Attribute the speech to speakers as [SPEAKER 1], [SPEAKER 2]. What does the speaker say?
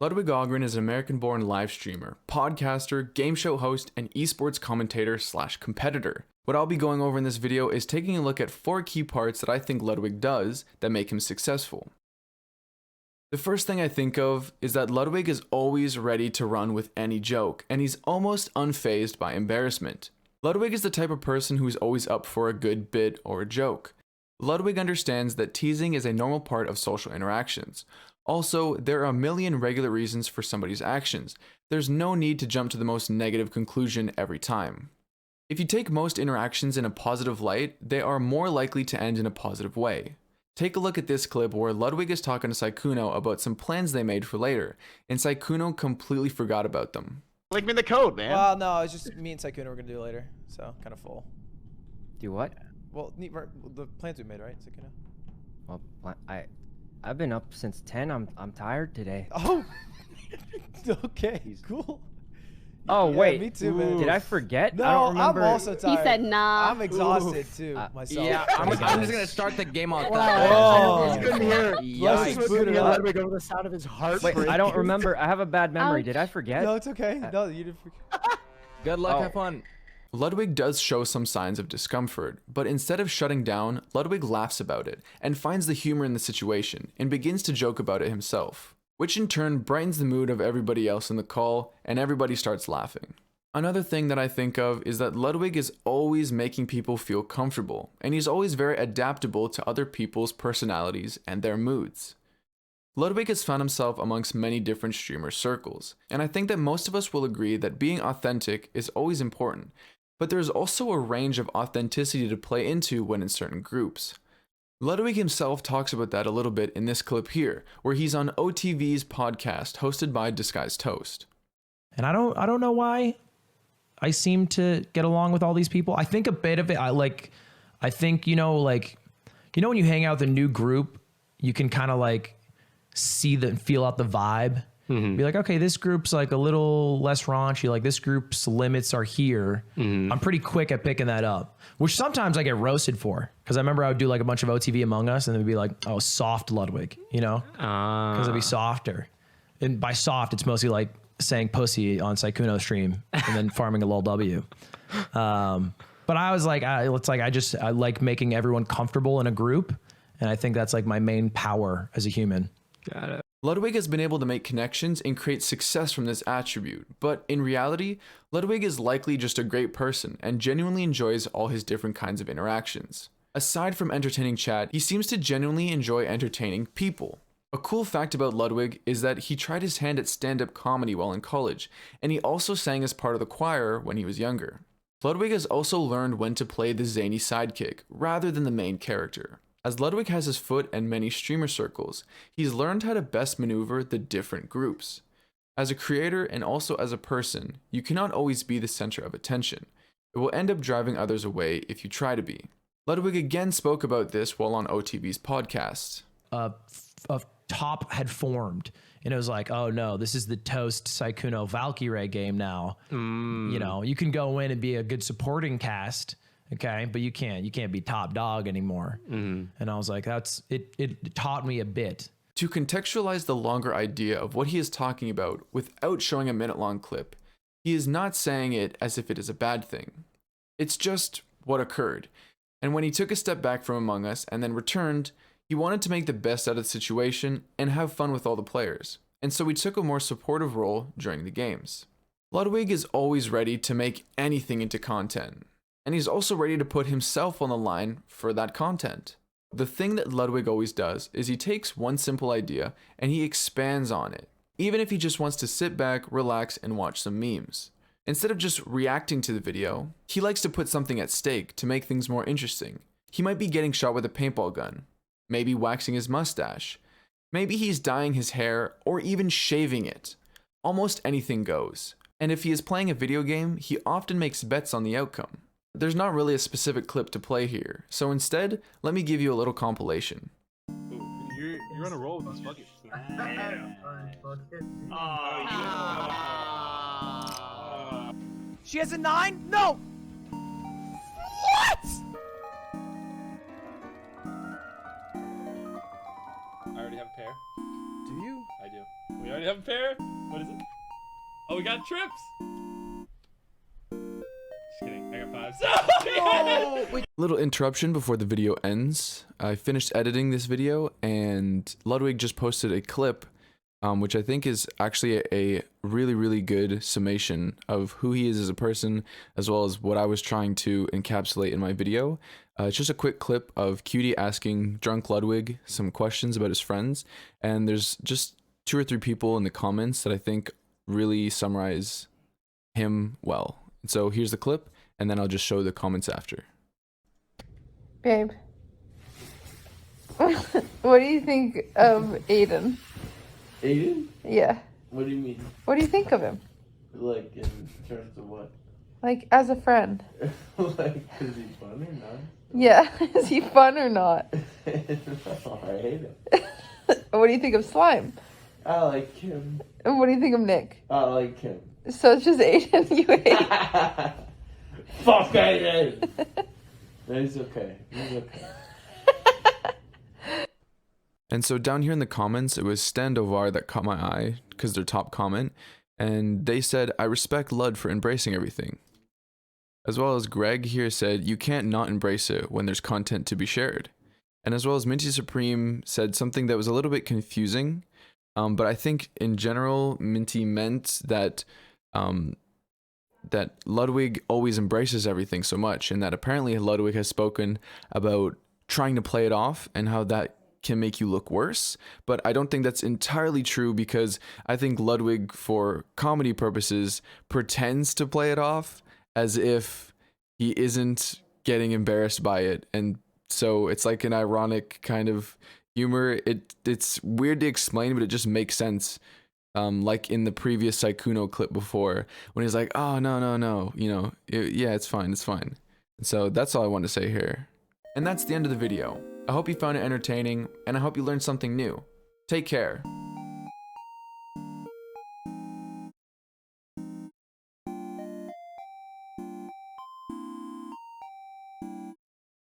[SPEAKER 1] Ludwig Ahgren is an American-born live streamer, podcaster, game show host, and esports commentator/competitor. What I'll be going over in this video is taking a look at 4 key parts that I think Ludwig does that make him successful. The first thing I think of is that Ludwig is always ready to run with any joke, and he's almost unfazed by embarrassment. Ludwig is the type of person who's always up for a good bit or a joke. Ludwig understands that teasing is a normal part of social interactions. Also, there are a million regular reasons for somebody's actions. There's no need to jump to the most negative conclusion every time. If you take most interactions in a positive light, they are more likely to end in a positive way. Take a look at this clip where Ludwig is talking to Sykkuno about some plans they made for later, and Sykkuno completely forgot about them.
[SPEAKER 2] Link me in the code, man.
[SPEAKER 3] Well, no, it's just me and Sykkuno we're gonna do it later, so kind of full.
[SPEAKER 4] Do what?
[SPEAKER 3] Well, the plans we made, right, Sykkuno?
[SPEAKER 4] Well, I've been up since 10. I'm tired today.
[SPEAKER 3] Oh, okay, cool.
[SPEAKER 4] Oh
[SPEAKER 3] yeah,
[SPEAKER 4] wait,
[SPEAKER 3] me too, man.
[SPEAKER 4] Did I forget?
[SPEAKER 3] No,
[SPEAKER 4] I don't remember.
[SPEAKER 3] I'm also tired.
[SPEAKER 5] He said nah.
[SPEAKER 3] I'm exhausted too, myself.
[SPEAKER 6] Yeah, I'm just gonna start the game on
[SPEAKER 3] Oh.
[SPEAKER 6] You couldn't hear.
[SPEAKER 3] Let's just boot it up.
[SPEAKER 6] Ludwig over the sound of his heart.
[SPEAKER 4] Wait, I don't remember. I have a bad memory. Did I forget?
[SPEAKER 3] No, it's okay. No, you didn't forget.
[SPEAKER 6] Good luck,
[SPEAKER 4] Oh.
[SPEAKER 6] have fun.
[SPEAKER 1] Ludwig does show some signs of discomfort, but instead of shutting down, Ludwig laughs about it and finds the humor in the situation and begins to joke about it himself, which in turn brightens the mood of everybody else in the call and everybody starts laughing. Another thing that I think of is that Ludwig is always making people feel comfortable, and he's always very adaptable to other people's personalities and their moods. Ludwig has found himself amongst many different streamer circles, and I think that most of us will agree that being authentic is always important, but there's also a range of authenticity to play into when in certain groups. Ludwig himself talks about that a little bit in this clip here, where he's on OTV's podcast hosted by Disguised Toast.
[SPEAKER 7] And I don't know why I seem to get along with all these people. I think a bit of it, I think, when you hang out with a new group, you can kind of feel out the vibe. Mm-hmm. Be like, okay, this group's like a little less raunchy. Like this group's limits are here. Mm-hmm. I'm pretty quick at picking that up, which sometimes I get roasted for. Cause I remember I would do like a bunch of OTV Among Us and it'd be like, oh, soft Ludwig, cause it'd be softer. And by soft, it's mostly like saying pussy on Sykkuno's stream and then farming a lol W. But I was like, I like making everyone comfortable in a group. And I think that's like my main power as a human.
[SPEAKER 6] Got it.
[SPEAKER 1] Ludwig has been able to make connections and create success from this attribute, but in reality, Ludwig is likely just a great person and genuinely enjoys all his different kinds of interactions. Aside from entertaining chat, he seems to genuinely enjoy entertaining people. A cool fact about Ludwig is that he tried his hand at stand-up comedy while in college, and he also sang as part of the choir when he was younger. Ludwig has also learned when to play the zany sidekick rather than the main character. As Ludwig has his foot in many streamer circles, he's learned how to best maneuver the different groups. As a creator and also as a person, you cannot always be the center of attention. It will end up driving others away if you try to be. Ludwig again spoke about this while on OTV's podcast.
[SPEAKER 7] A top had formed and it was like, oh no, this is the Toast Sykkuno Valkyrie game now. You can go in and be a good supporting cast. Okay, but you can't be top dog anymore. Mm-hmm. And I was like, it taught me a bit.
[SPEAKER 1] To contextualize the longer idea of what he is talking about without showing a minute-long clip, he is not saying it as if it is a bad thing. It's just what occurred. And when he took a step back from Among Us and then returned, he wanted to make the best out of the situation and have fun with all the players. And so he took a more supportive role during the games. Ludwig is always ready to make anything into content. And he's also ready to put himself on the line for that content. The thing that Ludwig always does is he takes one simple idea and he expands on it, even if he just wants to sit back, relax, and watch some memes. Instead of just reacting to the video, he likes to put something at stake to make things more interesting. He might be getting shot with a paintball gun, maybe waxing his mustache, maybe he's dyeing his hair, or even shaving it. Almost anything goes. And if he is playing a video game, he often makes bets on the outcome. There's not really a specific clip to play here, so instead, let me give you a little compilation.
[SPEAKER 2] You're on a roll with this bucket.
[SPEAKER 3] She has a 9? No! What?
[SPEAKER 2] I already have a pair.
[SPEAKER 3] Do you?
[SPEAKER 2] I do.
[SPEAKER 5] We already have a pair? What is it? Oh, we got trips! Just kidding, I got 5.
[SPEAKER 1] Little interruption before the video ends. I finished editing this video and Ludwig just posted a clip which I think is actually a really, really good summation of who he is as a person, as well as what I was trying to encapsulate in my video. It's just a quick clip of Cutie asking drunk Ludwig some questions about his friends, and there's just 2 or 3 people in the comments that I think really summarize him well. So here's the clip, and then I'll just show the comments after.
[SPEAKER 8] Babe, what do you think of Aiden?
[SPEAKER 9] Aiden?
[SPEAKER 8] Yeah.
[SPEAKER 9] What do you mean?
[SPEAKER 8] What do you think of him?
[SPEAKER 9] Like, in terms of what?
[SPEAKER 8] Like, as a friend.
[SPEAKER 9] Like, is he fun or not?
[SPEAKER 8] Yeah. Is he fun or not?
[SPEAKER 9] No, I hate him.
[SPEAKER 8] What do you think of Slime?
[SPEAKER 9] I like him.
[SPEAKER 8] And what do you think of Nick?
[SPEAKER 9] I like him.
[SPEAKER 8] So it's just Aiden you hate.
[SPEAKER 9] Fuck Aiden! No, he's okay. He's okay.
[SPEAKER 1] And so down here in the comments, it was Standovar that caught my eye because their top comment, and they said, I respect Lud for embracing everything. As well as Greg here said, you can't not embrace it when there's content to be shared. And as well as Minty Supreme said something that was a little bit confusing, but I think in general, Minty meant that that Ludwig always embraces everything so much, and that apparently Ludwig has spoken about trying to play it off and how that can make you look worse, but I don't think that's entirely true, because I think Ludwig, for comedy purposes, pretends to play it off as if he isn't getting embarrassed by it, and so it's like an ironic kind of humor. It's weird to explain, but it just makes sense. Like in the previous Saikuno clip before, when he's like, oh, no, you know, yeah, it's fine. And so that's all I want to say here. And that's the end of the video. I hope you found it entertaining, and I hope you learned something new. Take care.